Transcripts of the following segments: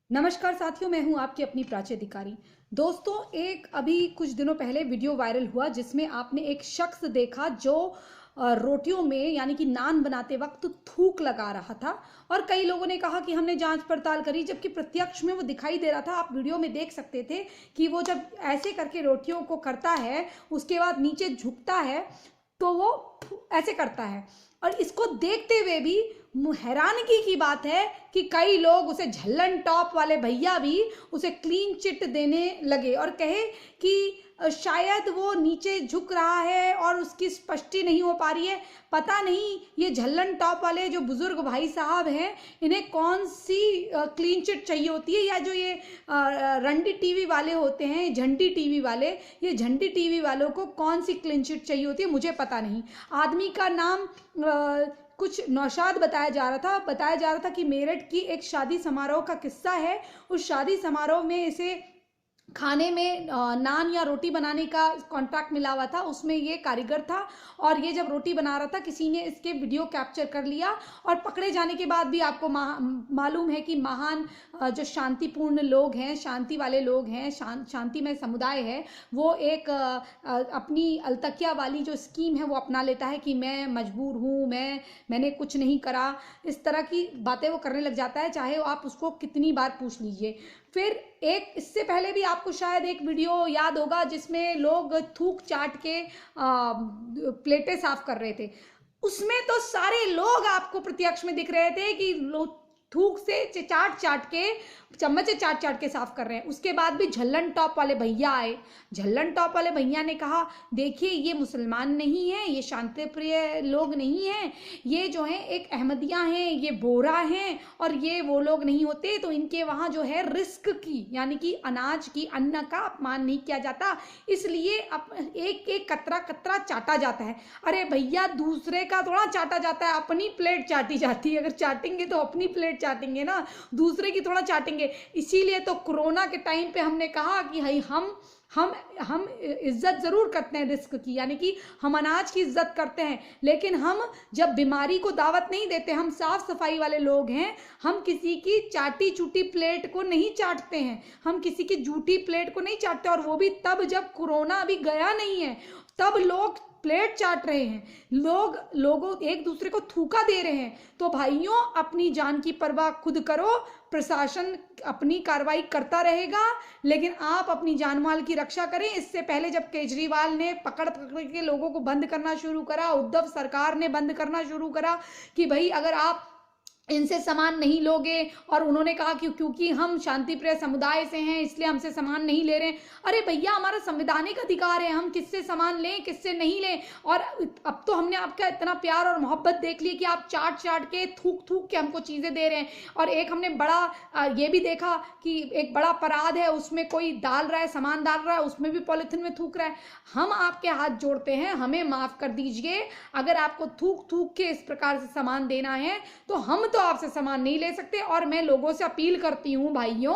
नमस्कार साथियों, मैं हूं आपकी अपनी प्राची अधिकारी। दोस्तों, एक अभी कुछ दिनों पहले वीडियो वायरल हुआ जिसमें आपने एक शख्स देखा जो रोटियों में यानी कि नान बनाते वक्त थूक लगा रहा था। और कई लोगों ने कहा कि हमने जांच पड़ताल करी, जबकि प्रत्यक्ष में वो दिखाई दे रहा था। आप वीडियो में देख सकते थे कि वो जब ऐसे करके रोटियों को करता है, उसके बाद नीचे झुकता है तो वो ऐसे करता है। और इसको देखते हुए भी हैरानगी की बात है कि कई लोग उसे झल्लन टॉप वाले भैया भी उसे क्लीन चिट देने लगे और कहे कि शायद वो नीचे झुक रहा है और उसकी स्पष्टि नहीं हो पा रही है। पता नहीं ये झल्लन टॉप वाले जो बुजुर्ग भाई साहब हैं, इन्हें कौन सी क्लीन चिट चाहिए होती है, या जो ये रंडी टीवी वाले होते हैं, झंडी टीवी वाले, ये झंडी टीवी वालों को कौन सी क्लीन चिट चाहिए होती है, मुझे पता नहीं। आदमी का नाम कुछ नौशाद बताया जा रहा था कि मेरठ की एक शादी समारोह का किस्सा है। उस शादी समारोह में इसे खाने में नान या रोटी बनाने का कॉन्ट्रैक्ट मिला हुआ था, उसमें ये कारीगर था। और ये जब रोटी बना रहा था, किसी ने इसके वीडियो कैप्चर कर लिया और पकड़े जाने के बाद भी आपको मालूम है कि महान जो शांतिपूर्ण लोग हैं, शांति वाले लोग हैं, शांतिमय समुदाय है, वो एक अपनी अलतकिया वाली जो स्कीम है वो अपना लेता है कि मैं मजबूर हूँ, मैंने कुछ नहीं करा। इस तरह की बातें वो करने लग जाता है, चाहे आप उसको कितनी बार पूछ लीजिए। फिर एक इससे पहले भी आपको शायद एक वीडियो याद होगा जिसमें लोग थूक चाट के प्लेटें साफ कर रहे थे। उसमें तो सारे लोग आपको प्रत्यक्ष में दिख रहे थे कि लोग थूक से चाट चाट के, चम्मच से चाट चाट के साफ कर रहे हैं। उसके बाद भी झल्लन टॉप वाले भैया आए। झल्लन टॉप वाले भैया ने कहा, देखिए ये मुसलमान नहीं है, ये शांति प्रिय लोग नहीं हैं, ये जो है एक अहमदिया हैं, ये बोरा हैं, और ये वो लोग नहीं होते। तो इनके वहाँ जो है रिस्क की यानी कि अनाज की, अन्न का अपमान नहीं किया जाता, इसलिए एक एक कतरा कतरा चाटा जाता है। अरे भैया, दूसरे का थोड़ा चाटा जाता है, अपनी प्लेट चाटी जाती है। अगर चाटेंगे तो अपनी प्लेट चाटेंगे ना, दूसरे की थोड़ा चाटेंगे। इसीलिए तो कोरोना के टाइम पे हमने कहा कि भाई हम इज्जत जरूर करते हैं रिस्क की, यानी कि हम अनाज की इज्जत करते हैं, लेकिन हम जब बीमारी को दावत नहीं देते। हम साफ सफाई वाले लोग हैं, हम किसी की चाटी चूटी प्लेट को नहीं चाटते हैं, हम किसी की जूठी प्लेट को नहीं चाटते। और वो भी तब जब कोरोना अभी गया नहीं है, तब लोग प्लेट चाट रहे हैं, लोगों एक दूसरे को थूका दे रहे हैं। तो भाइयों, अपनी जान की परवाह खुद करो। प्रशासन अपनी कार्रवाई करता रहेगा, लेकिन आप अपनी जान माल की रक्षा करें। इससे पहले जब केजरीवाल ने पकड़ पकड़ के लोगों को बंद करना शुरू करा, उद्धव सरकार ने बंद करना शुरू करा कि भाई अगर आप इनसे सामान नहीं लोगे, और उन्होंने कहा कि क्योंकि हम शांति प्रिय समुदाय से हैं इसलिए हमसे सामान नहीं ले रहे हैं। अरे भैया, हमारा संवैधानिक अधिकार है, हम किससे सामान लें किससे नहीं लें। और अब तो हमने आपका इतना प्यार और मोहब्बत देख ली कि आप चाट चाट के थूक थूक के हमको चीज़ें दे रहे हैं। और एक हमने बड़ा ये भी देखा कि एक बड़ा अपराध है, उसमें कोई डाल रहा है, सामान डाल रहा है, उसमें भी पॉलिथीन में थूक रहा है। हम आपके हाथ जोड़ते हैं, हमें माफ़ कर दीजिए। अगर आपको थूक थूक के इस प्रकार से सामान देना है तो हम तो आपसे सामान नहीं ले सकते। और मैं लोगों से अपील करती हूं, भाइयों,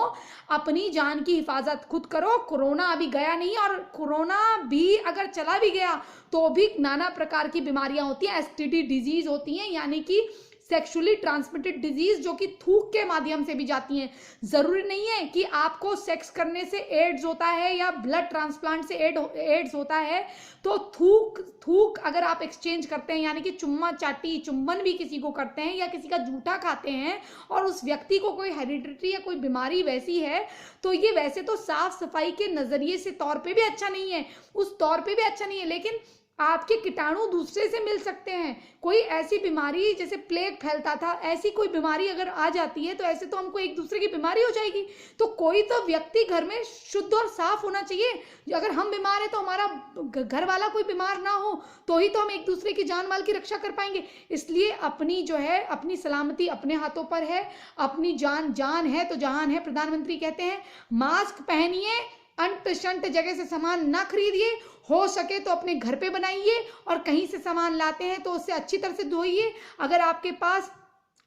अपनी जान की हिफाजत खुद करो। कोरोना अभी गया नहीं, और कोरोना भी अगर चला भी गया तो भी नाना प्रकार की बीमारियां होती हैं, एसटीडी डिजीज होती हैं, यानी कि सेक्सुअली ट्रांसमिटेड डिजीज, जो कि थूक के माध्यम से भी जाती हैं। जरूरी नहीं है कि आपको सेक्स करने से एड्स होता है या ब्लड ट्रांसप्लांट से एड्स होता है। तो थूक अगर आप एक्सचेंज करते हैं, यानी कि चुम्मा चाटी, चुंबन भी किसी को करते हैं या किसी का जूठा खाते हैं, और उस व्यक्ति को कोई हेरिडिटी या कोई बीमारी वैसी है, तो ये वैसे तो साफ सफाई के नजरिए से तौर पे भी अच्छा नहीं है, उस तौर पे भी अच्छा नहीं है, लेकिन आपके कीटाणु दूसरे से मिल सकते हैं। कोई ऐसी बीमारी जैसे प्लेग फैलता था, ऐसी कोई बीमारी अगर आ जाती है तो ऐसे तो हमको एक दूसरे की बीमारी हो जाएगी। तो कोई तो व्यक्ति घर में शुद्ध और साफ होना चाहिए। अगर हम बीमार है तो हमारा घर वाला कोई बीमार ना हो, तो ही तो हम एक दूसरे की जान माल की रक्षा कर पाएंगे। इसलिए अपनी जो है, अपनी सलामती अपने हाथों पर है। अपनी जान है तो जहान है, प्रधानमंत्री कहते हैं। मास्क पहनिए, अंट शंट जगह से सामान ना खरीदिए, हो सके तो अपने घर पे बनाइए, और कहीं से सामान लाते हैं तो उससे अच्छी तरह से धोइए। अगर आपके पास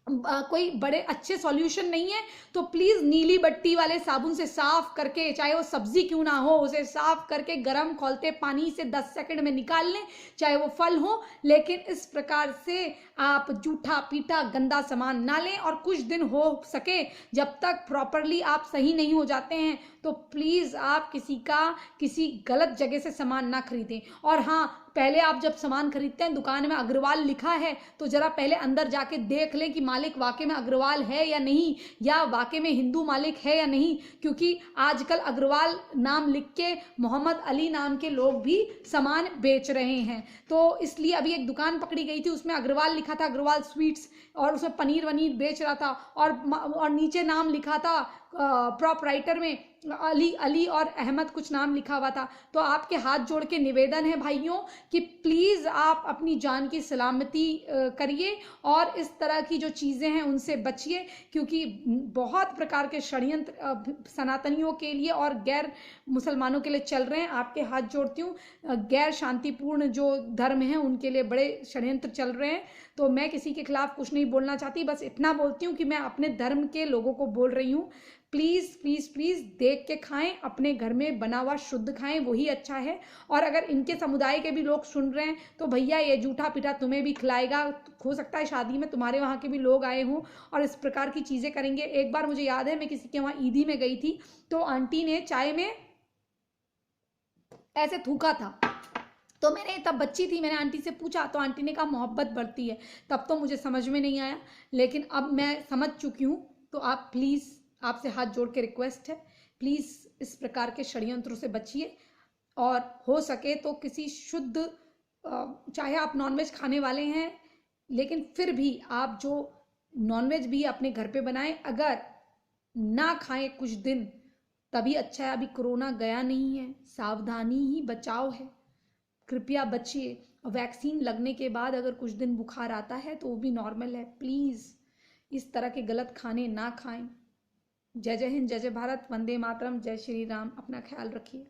कोई बड़े अच्छे सॉल्यूशन नहीं है, तो प्लीज नीली बत्ती वाले साबुन से साफ करके, चाहे वो सब्जी क्यों ना हो, उसे साफ करके गर्म खौलते पानी से 10 सेकंड में निकाल लें, चाहे वो फल हो। लेकिन इस प्रकार से आप जूठा पीटा गंदा सामान ना लें, और कुछ दिन हो सके जब तक प्रॉपरली आप सही नहीं हो जाते हैं तो प्लीज आप किसी गलत जगह से सामान ना खरीदें। और हाँ, पहले आप जब सामान खरीदते हैं, दुकान में अग्रवाल लिखा है तो जरा पहले अंदर जाके देख लें कि मालिक वाकई में अग्रवाल है या नहीं, या वाकई में हिंदू मालिक है या नहीं, क्योंकि आजकल अग्रवाल नाम लिख के मोहम्मद अली नाम के लोग भी सामान बेच रहे हैं। तो इसलिए अभी एक दुकान पकड़ी गई थी, उसमें अग्रवाल लिखा था, अग्रवाल स्वीट्स, और उसमें पनीर वनीर बेच रहा था, और नीचे नाम लिखा था प्रोपराइटर में अली और अहमद कुछ नाम लिखा हुआ था। तो आपके हाथ जोड़ के निवेदन है भाइयों कि प्लीज आप अपनी जान की सलामती करिए, और इस तरह की जो चीजें हैं उनसे बचिए, क्योंकि बहुत प्रकार के षड्यंत्र सनातनियों के लिए और गैर मुसलमानों के लिए चल रहे हैं। आपके हाथ जोड़ती हूँ, गैर शांतिपूर्ण जो धर्म है उनके लिए बड़े षड्यंत्र चल रहे हैं। तो मैं किसी के खिलाफ कुछ नहीं बोलना चाहती, बस इतना बोलती हूँ कि मैं अपने धर्म के लोगों को बोल रही हूँ, प्लीज प्लीज प्लीज देख के खाएं, अपने घर में बना हुआ शुद्ध खाएं, वही अच्छा है। और अगर इनके समुदाय के भी लोग सुन रहे हैं तो भैया ये जूठा पीठा तुम्हें भी खिलाएगा, हो सकता है शादी में तुम्हारे वहाँ के भी लोग आए हों और इस प्रकार की चीजें करेंगे। एक बार मुझे याद है, मैं किसी के वहाँ ईदी में गई थी, तो आंटी ने चाय में ऐसे थूका था, तो मैंने, तब बच्ची थी, मैंने आंटी से पूछा तो आंटी ने कहा मोहब्बत बढ़ती है। तब तो मुझे समझ में नहीं आया, लेकिन अब मैं समझ चुकी हूँ। तो आप प्लीज, आपसे हाथ जोड़ के रिक्वेस्ट है, प्लीज इस प्रकार के षड्यंत्रों से बचिए, और हो सके तो किसी शुद्ध, चाहे आप नॉनवेज खाने वाले हैं, लेकिन फिर भी आप जो नॉनवेज भी अपने घर पे बनाएं, अगर ना खाएं कुछ दिन तभी अच्छा है। अभी कोरोना गया नहीं है, सावधानी ही बचाव है, कृपया बचिए। वैक्सीन लगने के बाद अगर कुछ दिन बुखार आता है तो वो भी नॉर्मल है। प्लीज इस तरह के गलत खाने ना खाएं। जय जय हिंद, जय जय भारत, वंदे मातरम, जय श्री राम। अपना ख्याल रखिए।